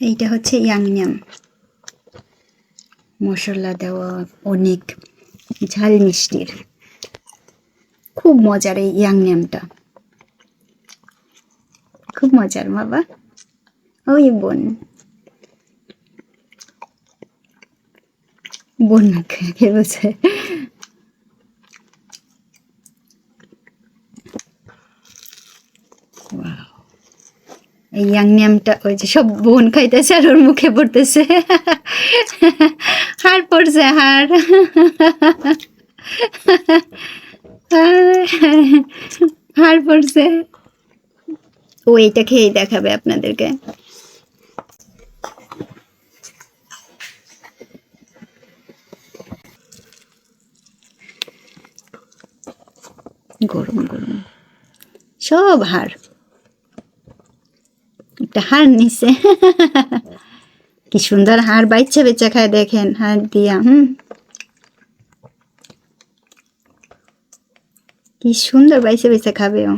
এইটা হচ্ছে ইয়াংনিয়াম, মশলা দেওয়া, অনেক ঝাল মিষ্টির, খুব মজার এই ইয়াংনিয়ামটা, খুব মজার বাবা। ওই বোন বোন খেয়ে বলছে। এই ইয়াংনিয়ামটা ওই যে সব বোন খাইতেছে আর ওর মুখে পড়তেছে, হাড় পড়ছে হাড়, হাড় পড়ছে। ও এইটা খেয়েই দেখাবে আপনাদেরকে। গরম গরম সব হাড়, একটা হাড় নিছে, কি সুন্দর হাড় বাইচ্চা বেচা খায় দেখেন, হাড় দিয়া। কি সুন্দর বাইচা বেচা খাবে ও।